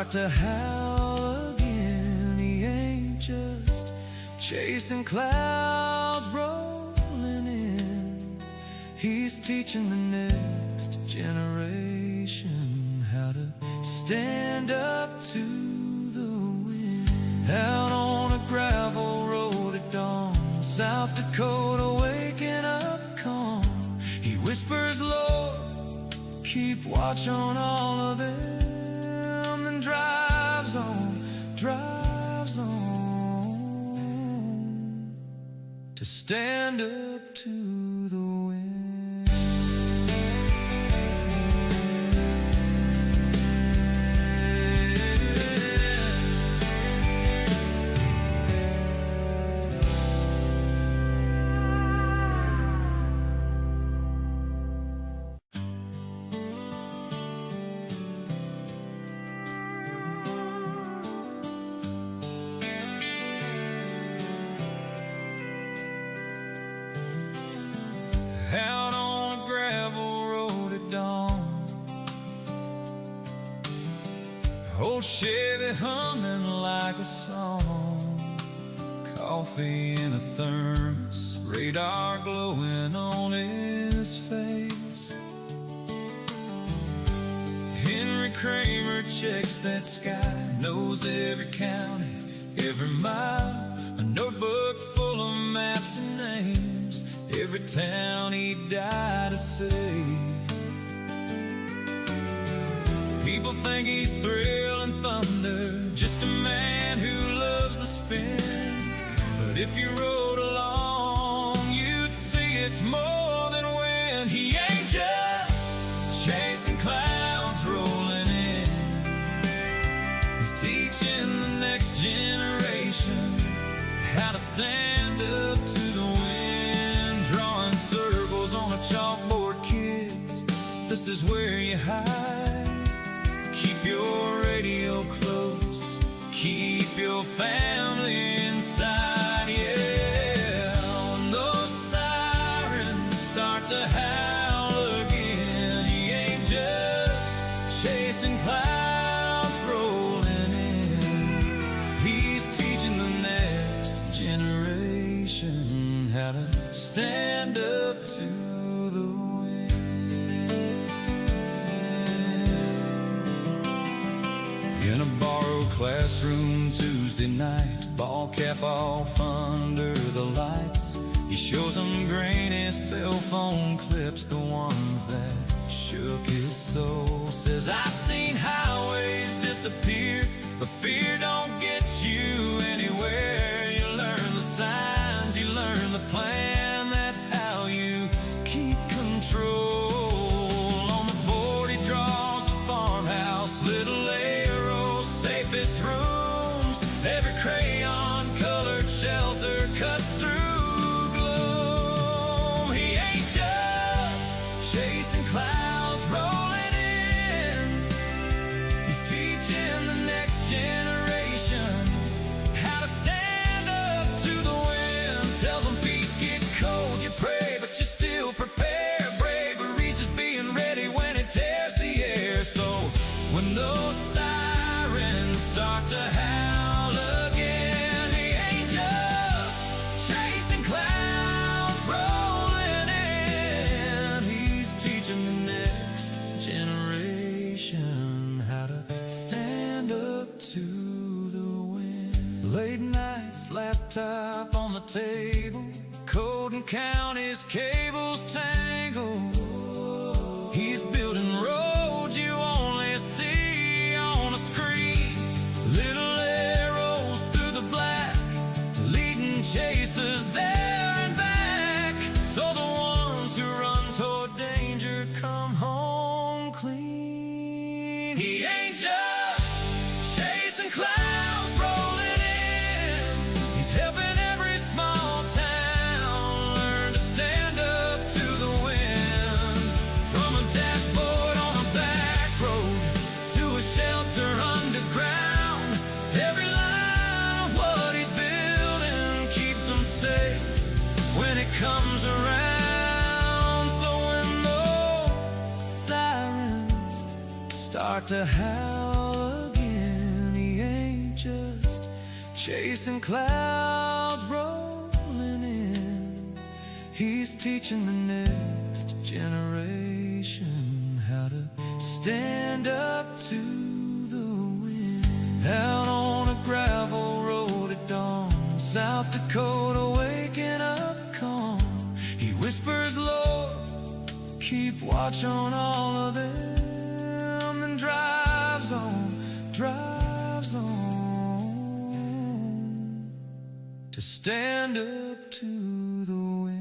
start to howl again. He ain't just chasing clouds rolling in. He's teaching the next generation how to stand up to the wind. Out on a gravel road at dawn, South Dakota waking up calm. He whispers, Lord, keep watch on all of them, then drives on to stand up to the wind. Out on a gravel road at dawn, old Chevy humming like a song, coffee in a thermos, radar glowing on his face. Henry Kramer checks that sky, knows every county, every mile, a notebook full of maps and names, every town he died to save. People think he's thrill and thunder, just a man who loves the spin. But if you rode along, you'd see it's more than wind. He ain't just chasing clouds rolling in. He's teaching the next generation how to stand up to the wind. Drawing circles on a chalkboard, kids, this is where you hide. Keep your radio close, keep your family inside, yeah. When those sirens start to howl again, he ain't just chasing clouds rolling in. He's teaching the next generation how to stand up to the wind. In a borrowed classroom Tuesday night, ball cap off under the lights, he shows them grainy cell phone clips, the ones that shook his soul. Says, I've seen highways disappear, but fear don't get you anywhere. You learn the signs, you learn the plan, that's how you keep control. On the board he draws a farmhouse, little arrows, safest rooms, every crayon colored shelter cuts through gloom. He ain't just chasing clouds rolling in, he's teaching the next generation how to stand up to the wind. Tells them feet get cold, you pray, but you still prepare. Bravery just being ready when it tears the air. So when those sirens start to howl again, he ain't just chasing clouds rolling in. He's teaching the next generation how to stand up to the wind. Late nights, laptop on the table, coding counties, cables tangle. He's building roads you only see on a screen, little arrows through the black, leading chasers there and back, so the ones who run toward danger come home clean. He ain't just chasing clouds rolling in, he's helping every small town learn to stand up to the wind. From a dashboard on a back road to a shelter underground, every line of what he's building keeps him safe when it comes around. So when those sirens start to howl again, chasing clouds rolling in. He's teaching the next generation how to stand up to the wind. Out on a gravel road at dawn, South Dakota waking up calm. He whispers, Lord, keep watch on all of them, then drives on to stand up to the wind.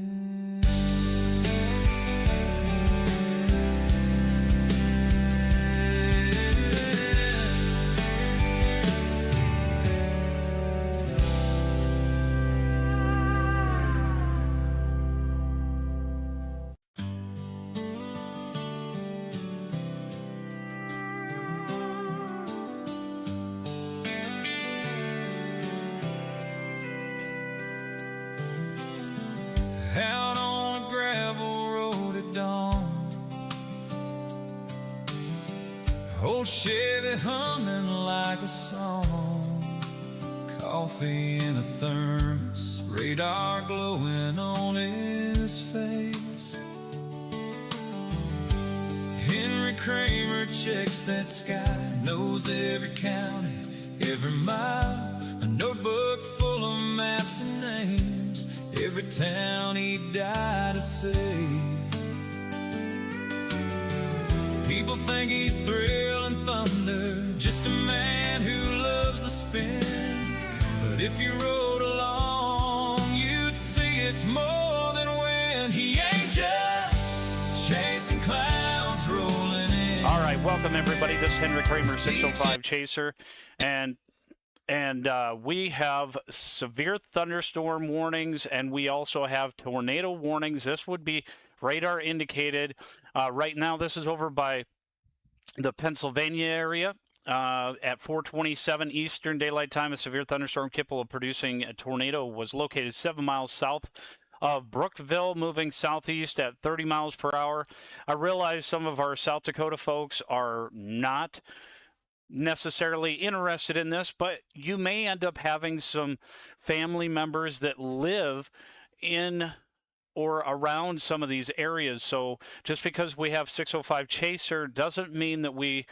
Out on a gravel road at dawn, old Chevy humming like a song, coffee in a thermos, radar glowing on his face. Henry Kramer checks that sky, knows every county, every mile, a notebook full of maps and names, every town he died to save. People think he's thrill and thunder, just a man who loves the spin. But if you rode along, you'd see it's more than wind. He ain't just chasing clouds rolling in. All right, welcome everybody. This is Henry Kramer, 605 Chaser, and we have severe thunderstorm warnings, and we also have tornado warnings. This would be radar indicated. Right now, this is over by the Pennsylvania area. At 4:27 Eastern Daylight Time, a severe thunderstorm capable of producing a tornado was located 7 miles south of Brookville, moving southeast at 30 miles per hour. I realize some of our South Dakota folks are not necessarily interested in this, but you may end up having some family members that live in or around some of these areas. So just because we have 605 Chaser doesn't mean that we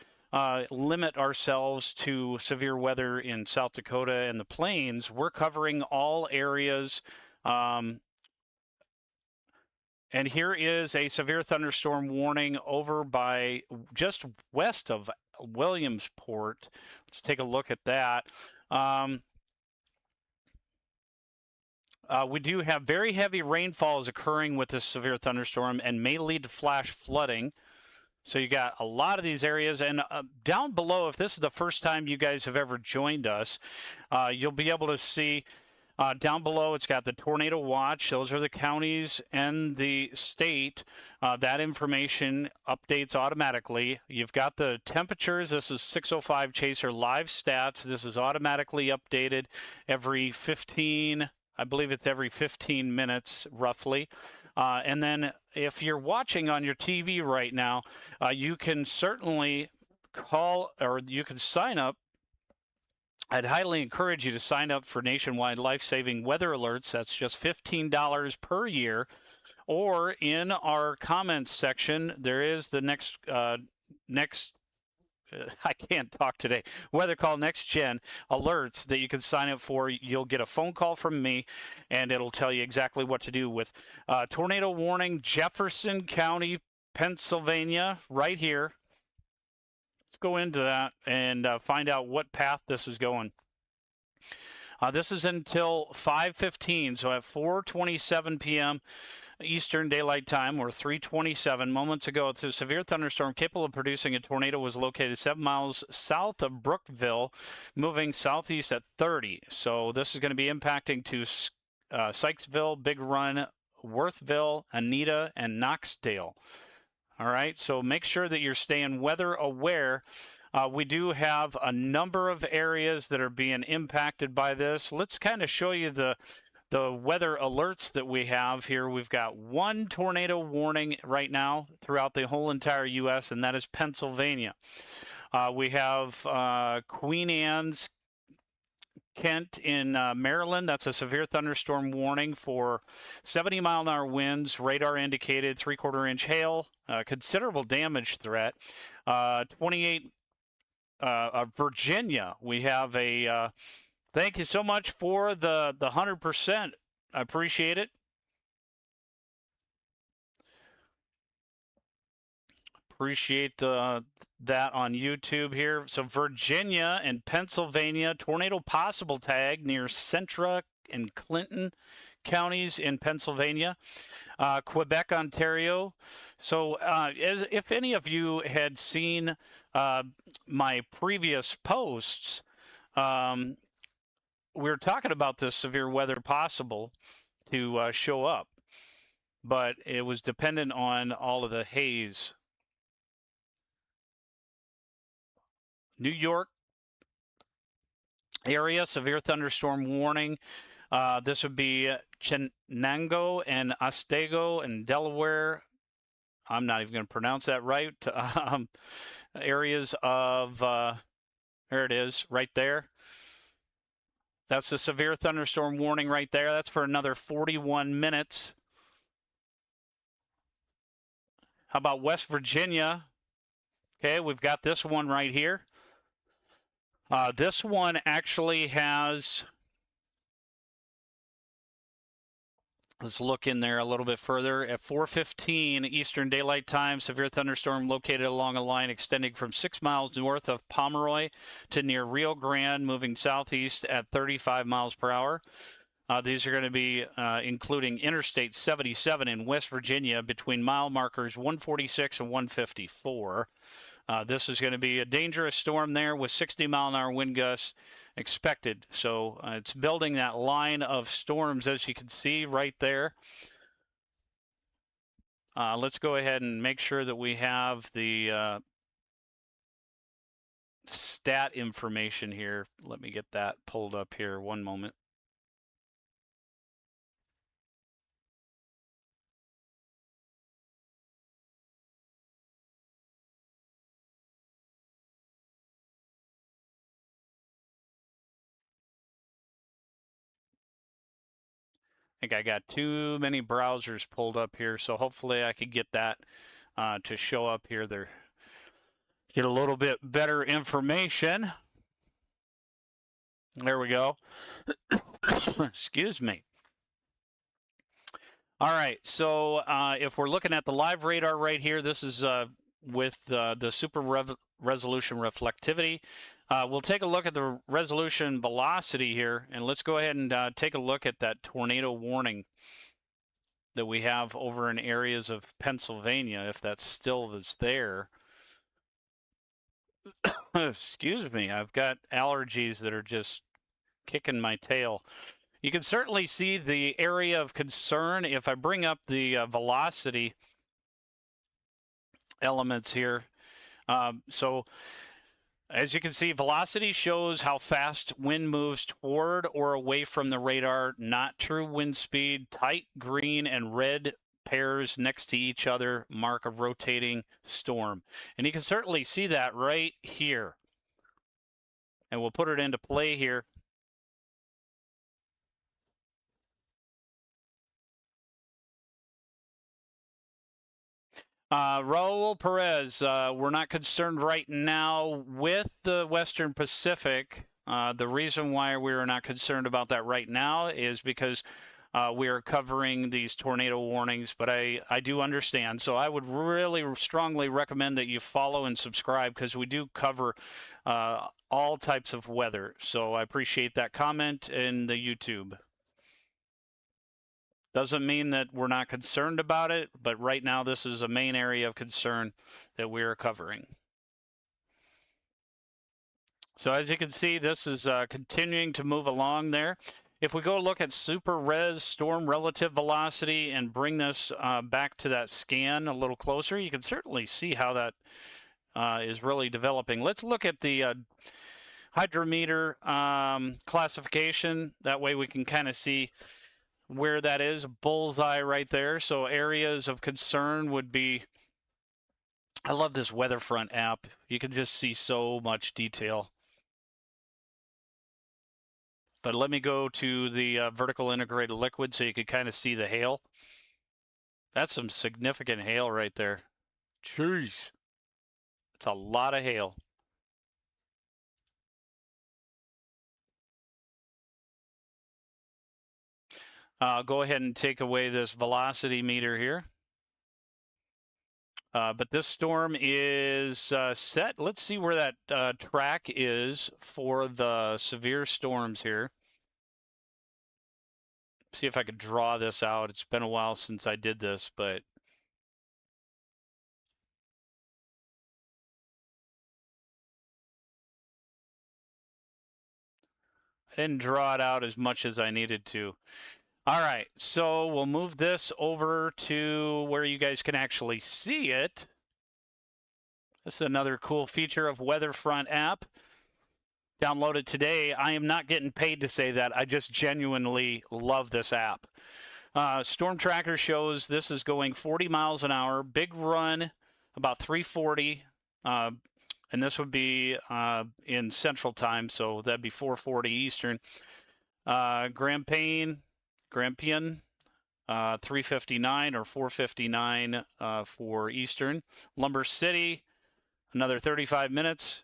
limit ourselves to severe weather in South Dakota and the plains. We're covering all areas. And here is a severe thunderstorm warning over by just west of Williamsport. Let's take a look at that. We do have very heavy rainfalls occurring with this severe thunderstorm and may lead to flash flooding. So you got a lot of these areas. And down below, if this is the first time you guys have ever joined us, you'll be able to see down below, it's got the tornado watch. Those are the counties and the state. That information updates automatically. You've got the temperatures. This is 605 Chaser live stats. This is automatically updated every 15, I believe it's every 15 minutes roughly. And then if you're watching on your TV right now, you can certainly call, or you can sign up. I'd highly encourage you to sign up for nationwide life-saving weather alerts. That's just $15 per year. Or in our comments section, there is the next I can't talk today. Weather Call Next Gen alerts that you can sign up for. You'll get a phone call from me, and it'll tell you exactly what to do with tornado warning, Jefferson County, Pennsylvania, right here. Let's go into that and find out what path this is going. This is until 5:15, so at 4:27 p.m. Eastern Daylight Time, or 3:27 moments ago, it's a severe thunderstorm capable of producing a tornado was located 7 miles south of Brookville, moving southeast at 30. So this is going to be impacting to Sykesville, Big Run, Worthville, Anita, and Knoxdale. All right, so make sure that you're staying weather aware. We do have a number of areas that are being impacted by this. Let's kind of show you the weather alerts that we have here. We've got one tornado warning right now throughout the whole entire U.S., and that is Pennsylvania. We have Queen Anne's Kent in Maryland. That's a severe thunderstorm warning for 70-mile-an-hour winds, radar indicated 3/4-inch hail, considerable damage threat. 28 Virginia, we have a thank you so much for the 100%. I appreciate it. Appreciate that on YouTube here. So Virginia and Pennsylvania, tornado possible tag near Centra and Clinton counties in Pennsylvania. Quebec, Ontario. So if any of you had seen my previous posts, we were talking about this severe weather possible to show up, but it was dependent on all of the haze. New York area, severe thunderstorm warning. This would be Chenango and Otsego and Delaware. I'm not even going to pronounce that right. Areas of, there it is, right there. That's a severe thunderstorm warning right there. That's for another 41 minutes. How about West Virginia? Okay, we've got this one right here. This one actually has, let's look in there a little bit further. At 4:15 Eastern Daylight Time, severe thunderstorm located along a line extending from 6 miles north of Pomeroy to near Rio Grande, moving southeast at 35 miles per hour. These are going to be including Interstate 77 in West Virginia between mile markers 146 and 154. This is going to be a dangerous storm there with 60-mile-an-hour wind gusts expected. So it's building that line of storms, as you can see right there. Let's go ahead and make sure that we have the stat information here. Let me get that pulled up here. One moment. I think I got too many browsers pulled up here, so hopefully I could get that to show up here. There, get a little bit better information. There we go. Excuse me. All right, so if we're looking at the live radar right here, this is with the super resolution reflectivity. We'll take a look at the resolution velocity here, and let's go ahead and take a look at that tornado warning that we have over in areas of Pennsylvania, if that still is there. Excuse me, I've got allergies that are just kicking my tail. You can certainly see the area of concern if I bring up the velocity elements here. So as you can see, velocity shows how fast wind moves toward or away from the radar, not true wind speed. Tight green and red pairs next to each other mark a rotating storm. And you can certainly see that right here. And we'll put it into play here. Raul Perez, we're not concerned right now with the Western Pacific. The reason why we are not concerned about that right now is because we are covering these tornado warnings, but I do understand. So I would really strongly recommend that you follow and subscribe because we do cover all types of weather. So I appreciate that comment in the YouTube. Doesn't mean that we're not concerned about it, but right now this is a main area of concern that we are covering. So as you can see, this is continuing to move along there. If we go look at super res storm relative velocity and bring this back to that scan a little closer, you can certainly see how that is really developing. Let's look at the hydrometer classification. That way we can kind of see where that is, bullseye right there. So areas of concern would be, I love this Weatherfront app. You can just see so much detail. But let me go to the vertical integrated liquid so you can kind of see the hail. That's some significant hail right there. Jeez. It's a lot of hail. Go ahead and take away this velocity meter here. But this storm is set. Let's see where that track is for the severe storms here. See if I could draw this out. It's been a while since I did this, but I didn't draw it out as much as I needed to. All right, so we'll move this over to where you guys can actually see it. This is another cool feature of Weatherfront app. Download it today. I am not getting paid to say that. I just genuinely love this app. Storm Tracker shows this is going 40 miles an hour. Big run, about 340. And this would be in Central Time, so that'd be 440 Eastern. Grampian, 359 or 459 for Eastern. Lumber City, another 35 minutes.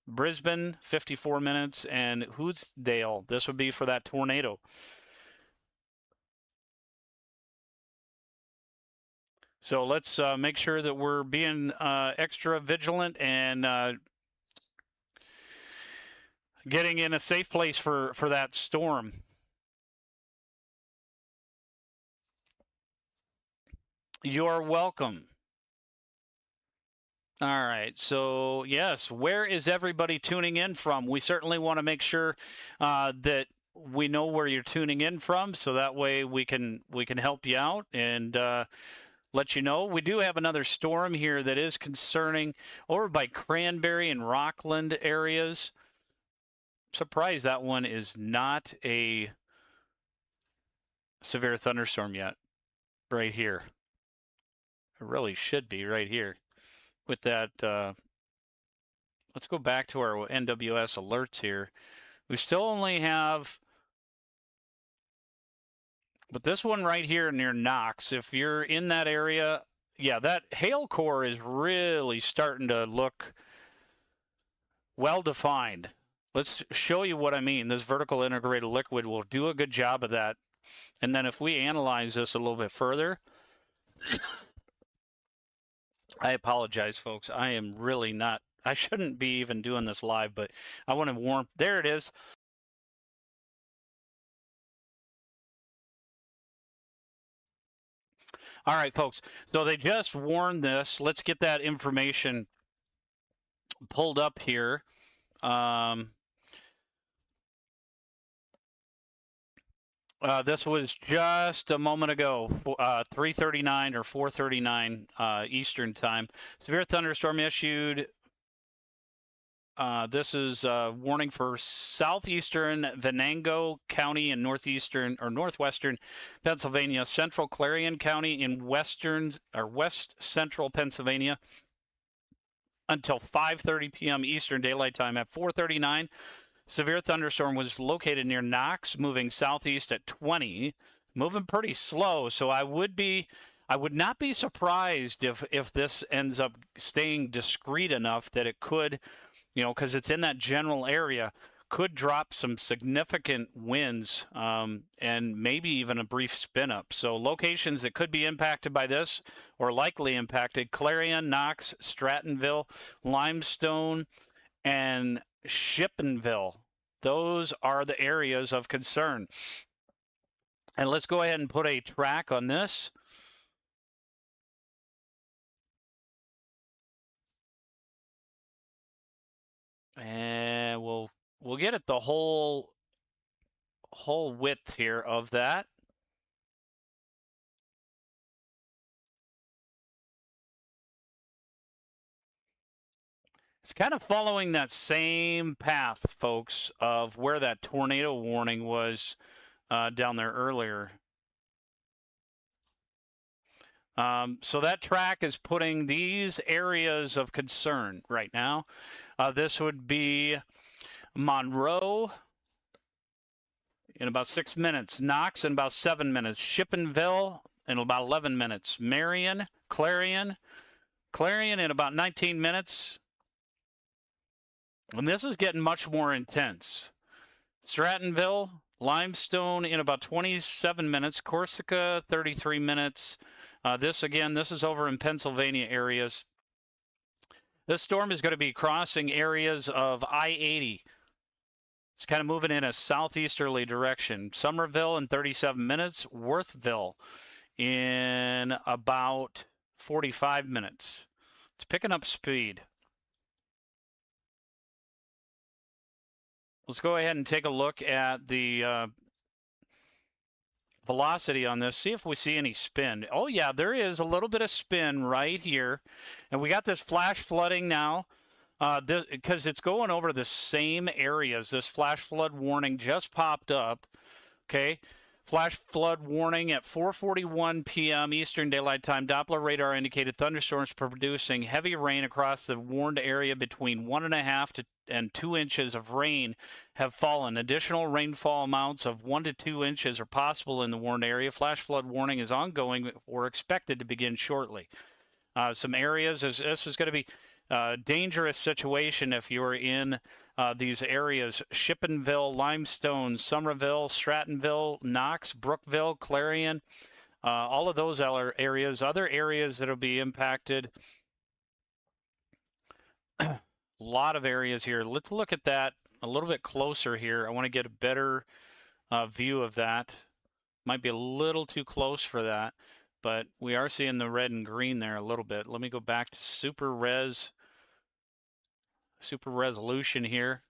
Brisbane, 54 minutes. And Hootsdale, this would be for that tornado. So let's make sure that we're being extra vigilant and getting in a safe place for that storm. You're welcome. All right. So, yes, where is everybody tuning in from? We certainly want to make sure that we know where you're tuning in from, so that way we can help you out and let you know. We do have another storm here that is concerning over by Cranberry and Rockland areas. I'm surprised that one is not a severe thunderstorm yet. Right here. It really should be right here. With that, let's go back to our NWS alerts here. We still only have, but this one right here near Knox, if you're in that area, yeah, that hail core is really starting to look well defined. Let's show you what I mean. This vertical integrated liquid will do a good job of that. And then if we analyze this a little bit further, I apologize, folks. I am really not, I shouldn't be even doing this live, but I want to warn, there it is. All right, folks. So they just warned this. Let's get that information pulled up here. This was just a moment ago, 3:39 or 4:39 Eastern time. Severe thunderstorm issued. This is a warning for southeastern Venango County in northeastern or northwestern Pennsylvania, central Clarion County in west central Pennsylvania until 5:30 p.m. Eastern Daylight Time. At 4:39, severe thunderstorm was located near Knox, moving southeast at 20, moving pretty slow. So I would not be surprised if this ends up staying discreet enough that it could, because it's in that general area, could drop some significant winds and maybe even a brief spin up. So locations that could be impacted by this or likely impacted: Clarion, Knox, Strattonville, Limestone, and Shippenville. Those are the areas of concern. And let's go ahead and put a track on this. And we'll get it the whole width here of that. It's kind of following that same path, folks, of where that tornado warning was down there earlier. So that track is putting these areas of concern right now. This would be Monroe, in about 6 minutes. Knox in about 7 minutes. Shippenville in about 11 minutes. Marion, Clarion in about 19 minutes. And this is getting much more intense. Strattonville, Limestone in about 27 minutes. Corsica, 33 minutes. This is over in Pennsylvania areas. This storm is going to be crossing areas of I-80. It's kind of moving in a southeasterly direction. Somerville in 37 minutes. Worthville in about 45 minutes. It's picking up speed. Let's go ahead and take a look at the velocity on this, see if we see any spin. Oh yeah, there is a little bit of spin right here, and we got this flash flooding now because it's going over the same areas. This flash flood warning just popped up. Okay, flash flood warning at 4:41 p.m. Eastern Daylight Time. Doppler radar indicated thunderstorms producing heavy rain across the warned area. Between 1.5 and 2 inches of rain have fallen. Additional rainfall amounts of 1 to 2 inches are possible in the warned area. Flash flood warning is ongoing or expected to begin shortly. Some areas, this is going to be a dangerous situation if you're in these areas. Shippenville, Limestone, Somerville, Strattonville, Knox, Brookville, Clarion, all of those areas. Other areas that will be impacted. A lot of areas here. Let's look at that a little bit closer here. I want to get a better view of that. Might be a little too close for that, but we are seeing the red and green there a little bit. Let me go back to super resolution here.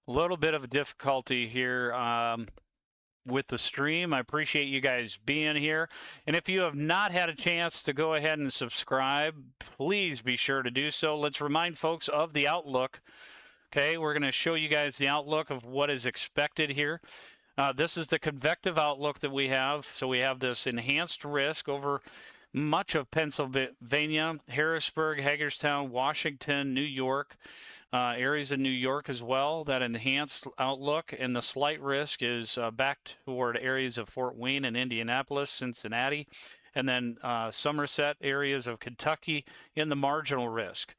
A little bit of a difficulty here with the stream. I appreciate you guys being here. And if you have not had a chance to go ahead and subscribe, please be sure to do so. Let's remind folks of the outlook. Okay, we're going to show you guys the outlook of what is expected here. This is the convective outlook that we have. So we have this enhanced risk over much of Pennsylvania, Harrisburg, Hagerstown, Washington, New York, areas in New York as well, that enhanced outlook. And the slight risk is back toward areas of Fort Wayne and Indianapolis, Cincinnati, and then Somerset, areas of Kentucky in the marginal risk.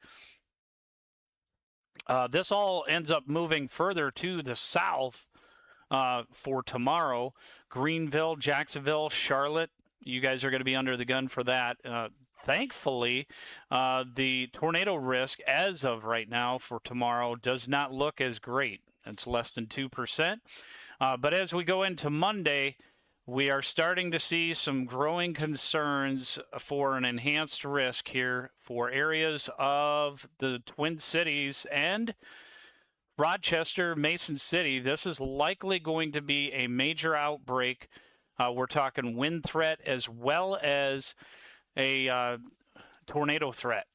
This all ends up moving further to the south for tomorrow. Greenville, Jacksonville, Charlotte, you guys are going to be under the gun for that. Thankfully, the tornado risk as of right now for tomorrow does not look as great. It's less than 2%. But as we go into Monday, we are starting to see some growing concerns for an enhanced risk here for areas of the Twin Cities and Rochester, Mason City. This is likely going to be a major outbreak. We're talking wind threat as well as a tornado threat.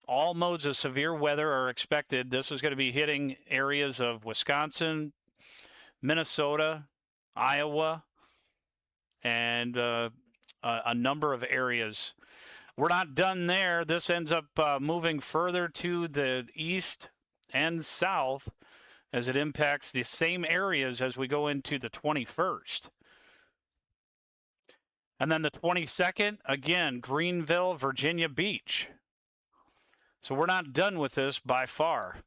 All modes of severe weather are expected. This is going to be hitting areas of Wisconsin, Minnesota, Iowa, and a number of areas. We're not done there. This ends up moving further to the east and south as it impacts the same areas as we go into the 21st. And then the 22nd, again, Greenville, Virginia Beach. So we're not done with this by far.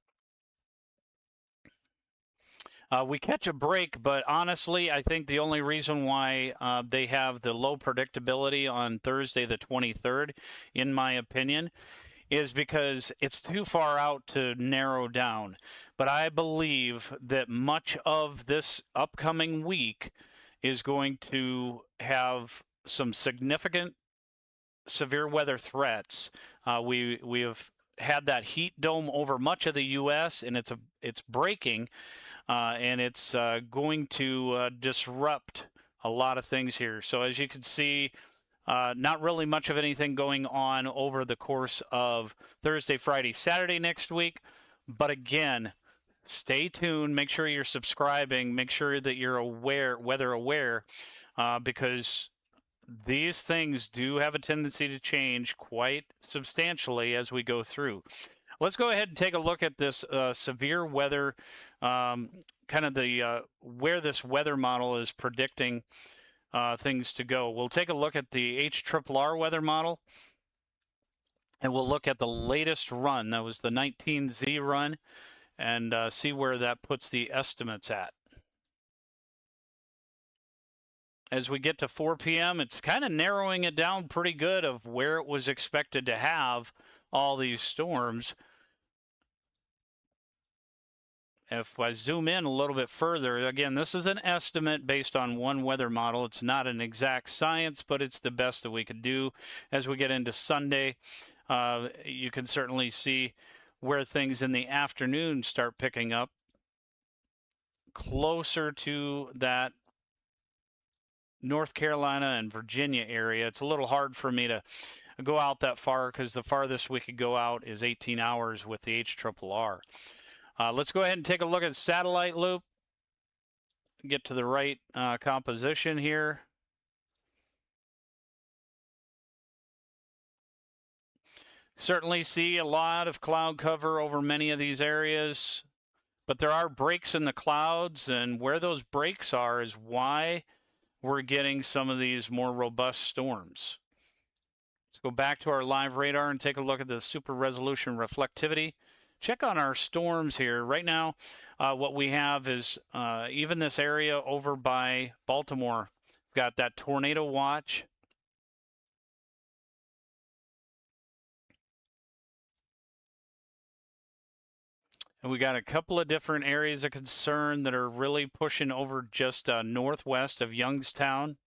We catch a break, but honestly, I think the only reason why they have the low predictability on Thursday the 23rd, in my opinion, is because it's too far out to narrow down. But I believe that much of this upcoming week is going to have some significant severe weather threats. We have had that heat dome over much of the U.S., and it's breaking, and it's going to disrupt a lot of things here. So as you can see, not really much of anything going on over the course of Thursday, Friday, Saturday next week. But again, stay tuned. Make sure you're subscribing. Make sure that you're aware, weather aware, because these things do have a tendency to change quite substantially as we go through. Let's go ahead and take a look at this severe weather, kind of the where this weather model is predicting things to go. We'll take a look at the HRRR weather model, and we'll look at the latest run. That was the 19Z run, and see where that puts the estimates at. As we get to 4 p.m., it's kind of narrowing it down pretty good of where it was expected to have all these storms. If I zoom in a little bit further, again, this is an estimate based on one weather model. It's not an exact science, but it's the best that we could do. As we get into Sunday, you can certainly see where things in the afternoon start picking up closer to that North Carolina and Virginia area. It's a little hard for me to go out that far because the farthest we could go out is 18 hours with the HRRR. Let's go ahead and take a look at satellite loop. Get to the right composition here. Certainly see a lot of cloud cover over many of these areas, but there are breaks in the clouds, and where those breaks are is why we're getting some of these more robust storms. Let's go back to our live radar and take a look at the super resolution reflectivity. Check on our storms here. Right now, what we have is even this area over by Baltimore. We've got that tornado watch. And we got a couple of different areas of concern that are really pushing over just northwest of Youngstown.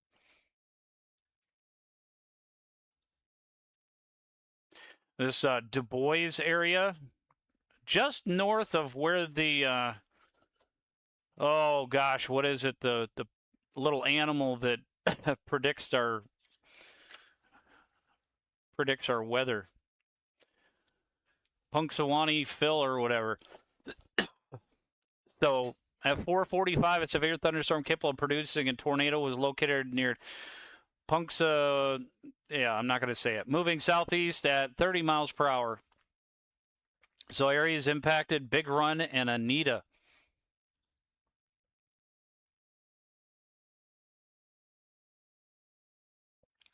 This Du Bois area, just north of where the, oh gosh, what is it? The little animal that predicts our weather. Punxsutawney Phil or whatever. So at 4:45, a severe thunderstorm capable of producing a tornado was located near yeah, I'm not going to say it. Moving southeast at 30 miles per hour. So areas impacted, Big Run and Anita.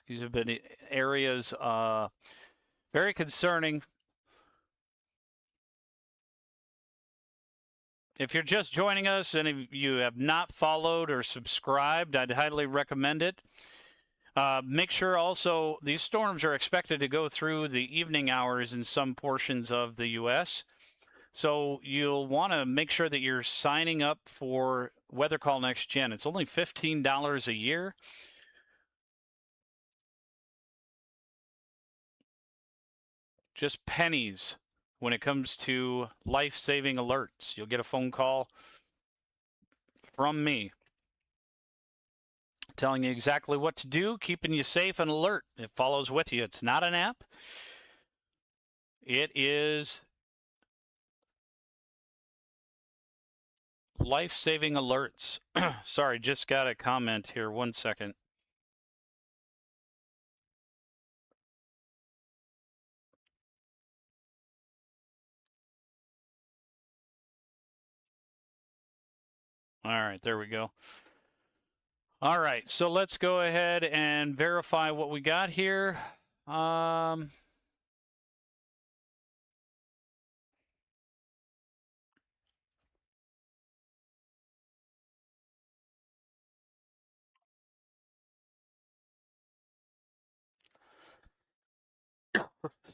These have been areas very concerning. If you're just joining us and if you have not followed or subscribed, I'd highly recommend it. Make sure also these storms are expected to go through the evening hours in some portions of the U.S. So you'll want to make sure that you're signing up for Weather Call Next Gen. It's only $15 a year. Just pennies when it comes to life-saving alerts. You'll get a phone call from me telling you exactly what to do, keeping you safe and alert. It follows with you. It's not an app. It is life-saving alerts. Sorry, just got a comment here. 1 second. All right, there we go. All right, so let's go ahead and verify what we got here.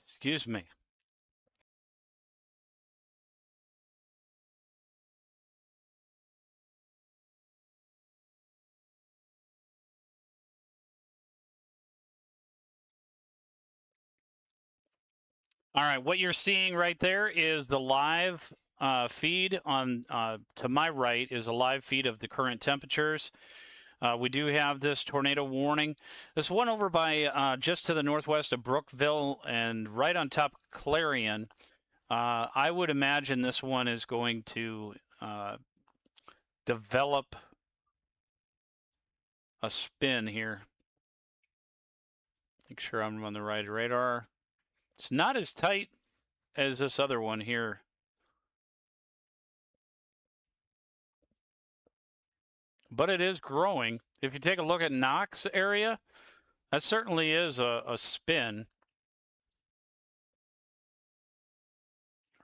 Excuse me. All right, what you're seeing right there is the live feed on to my right is a live feed of the current temperatures. We do have this tornado warning. This one over by just to the northwest of Brookville and right on top of Clarion. I would imagine this one is going to develop a spin here. Make sure I'm on the right radar. It's not as tight as this other one here. But it is growing. If you take a look at Knox area, that certainly is a spin.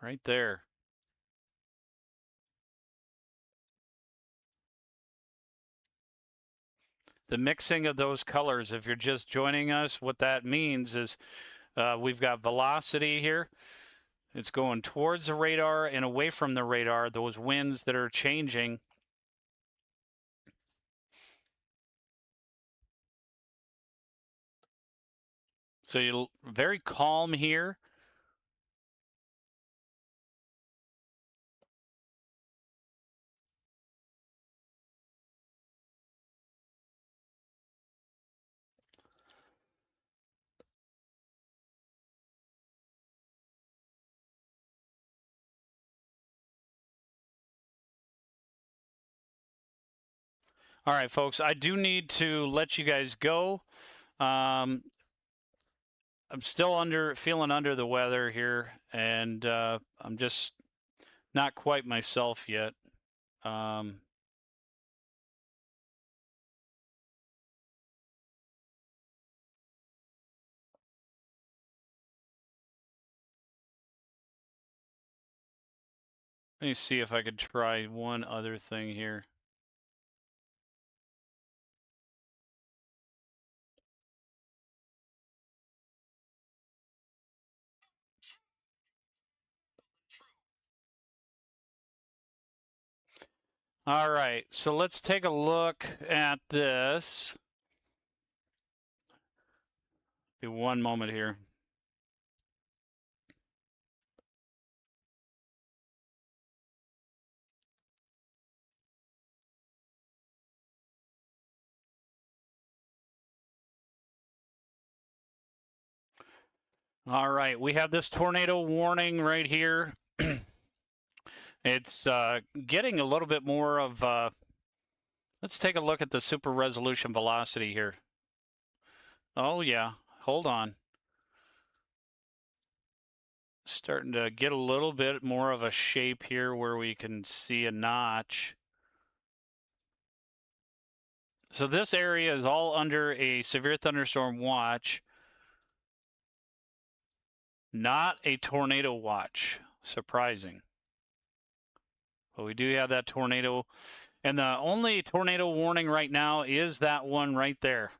Right there. The mixing of those colors, if you're just joining us, what that means is we've got velocity here. It's going towards the radar and away from the radar, those winds that are changing. So you're very calm here. All right, folks, I do need to let you guys go. I'm still feeling under the weather here, and I'm just not quite myself yet. Let me see if I could try one other thing here. All right, so let's take a look at this. Be one moment here. All right, we have this tornado warning right here. It's getting a little bit more of, let's take a look at the super resolution velocity here. Oh yeah, hold on. Starting to get a little bit more of a shape here where we can see a notch. So this area is all under a severe thunderstorm watch, not a tornado watch. Surprising. But we do have that tornado, and the only tornado warning right now is that one right there.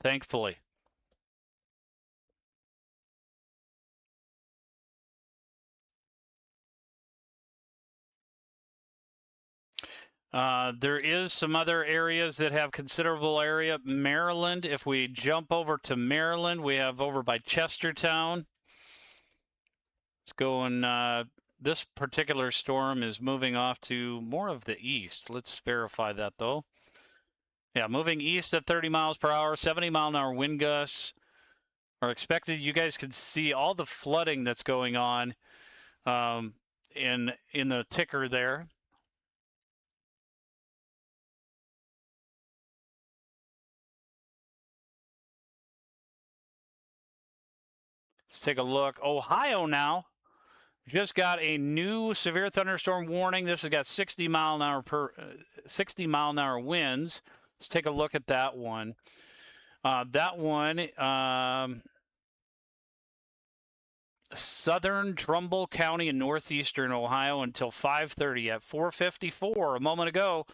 Thankfully. There is some other areas that have considerable area. Maryland, if we jump over to Maryland, we have over by Chestertown. It's going, this particular storm is moving off to more of the east. Let's verify that though. Yeah, moving east at 30 miles per hour, 70 mile an hour wind gusts are expected. You guys can see all the flooding that's going on in the ticker there. Let's take a look. Ohio now just got a new severe thunderstorm warning. This has got 60 mile an hour winds. Let's take a look at that one. That one, southern Trumbull County in northeastern Ohio until 5:30 at 4:54 a moment ago.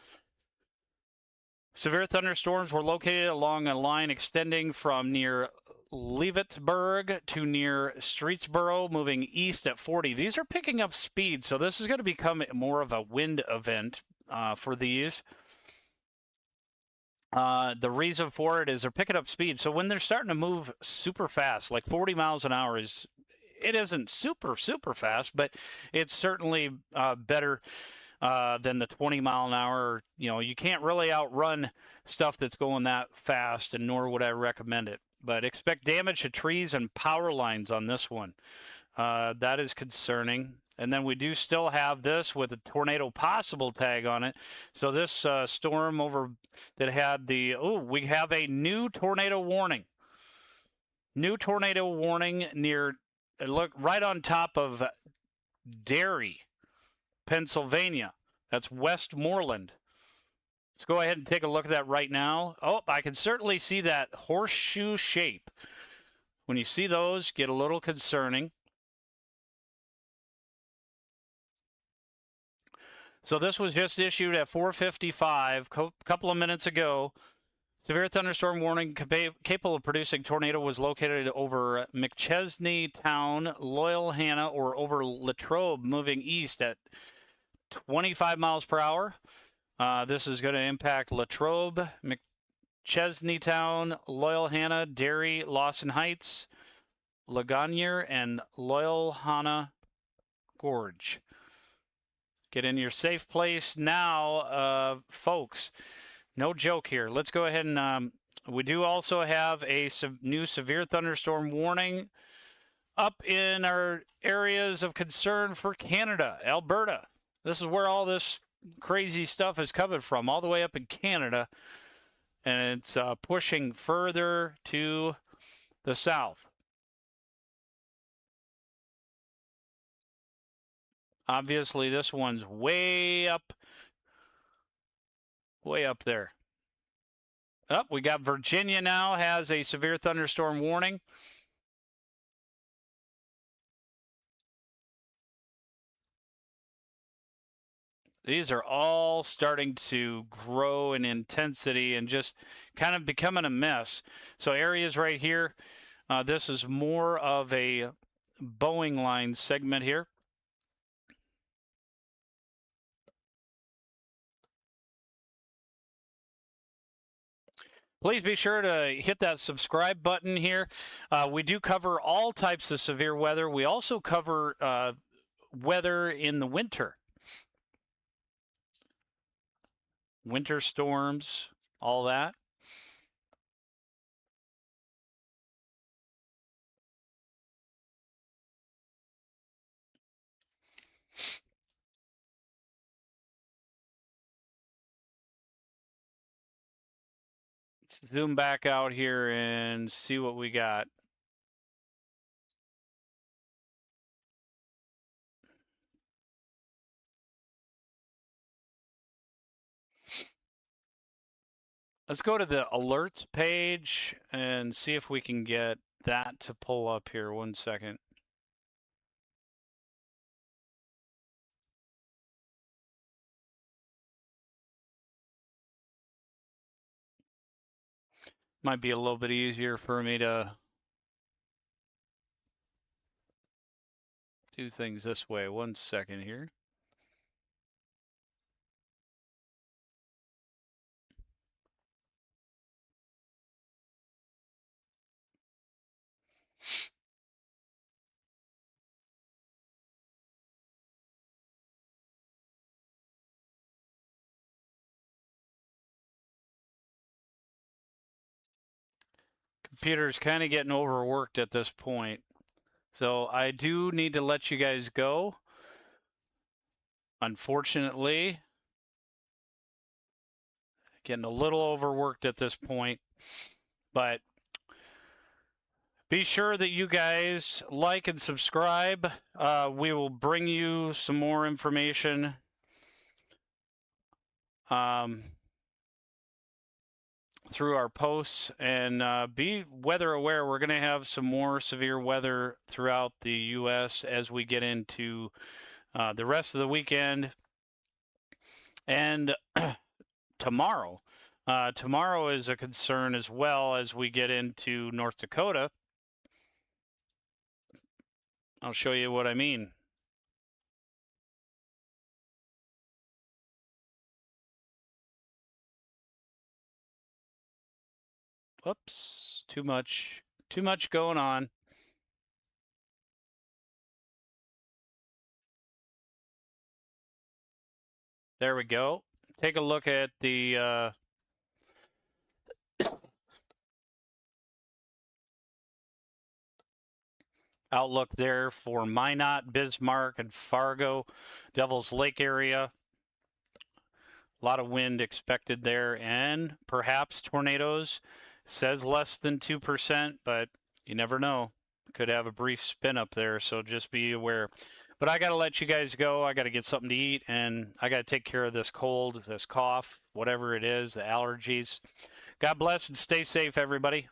Severe thunderstorms were located along a line extending from near Levittburg to near Streetsboro, moving east at 40. These are picking up speed, so this is going to become more of a wind event for these. The reason for it is they're picking up speed. So when they're starting to move super fast, like 40 miles an hour it isn't super fast, but it's certainly better than the 20 mile an hour. You know, you can't really outrun stuff that's going that fast, and nor would I recommend it. But expect damage to trees and power lines on this one. That is concerning. And then we do still have this with a tornado possible tag on it. So this storm over that had the, we have a new tornado warning. New tornado warning near, look, right on top of Erie, Pennsylvania. That's Westmoreland. Let's go ahead and take a look at that right now. Oh, I can certainly see that horseshoe shape. When you see those, get a little concerning. So this was just issued at 4:55, a couple of minutes ago. Severe thunderstorm warning capable of producing tornado was located over McChesney Town, Loyal Hanna, or over Latrobe, moving east at 25 miles per hour. This is going to impact Latrobe, McChesney Town, Loyal Hanna, Erie, Lawson Heights, Ligonier, and Loyal Hanna Gorge. Get in your safe place now, folks. No joke here. Let's go ahead and we do also have a new severe thunderstorm warning up in our areas of concern for Canada, Alberta. This is where all this crazy stuff is coming from, all the way up in Canada, and it's pushing further to the south. Obviously, this one's way up there. Oh, we got Virginia now has a severe thunderstorm warning. These are all starting to grow in intensity and just kind of becoming a mess. So areas right here, this is more of a Boeing line segment here. Please be sure to hit that subscribe button here. We do cover all types of severe weather. We also cover weather in the winter. Winter storms, all that. Let's zoom back out here and see what we got. Let's go to the alerts page and see if we can get that to pull up here. 1 second. Might be a little bit easier for me to do things this way. 1 second here. Computer's kind of getting overworked at this point. So I do need to let you guys go. Unfortunately, getting a little overworked at this point, but be sure that you guys like and subscribe. We will bring you some more information. Through our posts, and be weather aware. We're going to have some more severe weather throughout the U.S. as we get into the rest of the weekend and tomorrow. Tomorrow is a concern as well as we get into North Dakota. I'll show you what I mean. Whoops, too much going on. There we go. Take a look at the outlook there for Minot, Bismarck, and Fargo, Devil's Lake area. A lot of wind expected there, and perhaps tornadoes. It says less than 2%, but you never know. Could have a brief spin up there, so just be aware. But I got to let you guys go. I got to get something to eat, and I got to take care of this cold, this cough, whatever it is, the allergies. God bless and stay safe, everybody.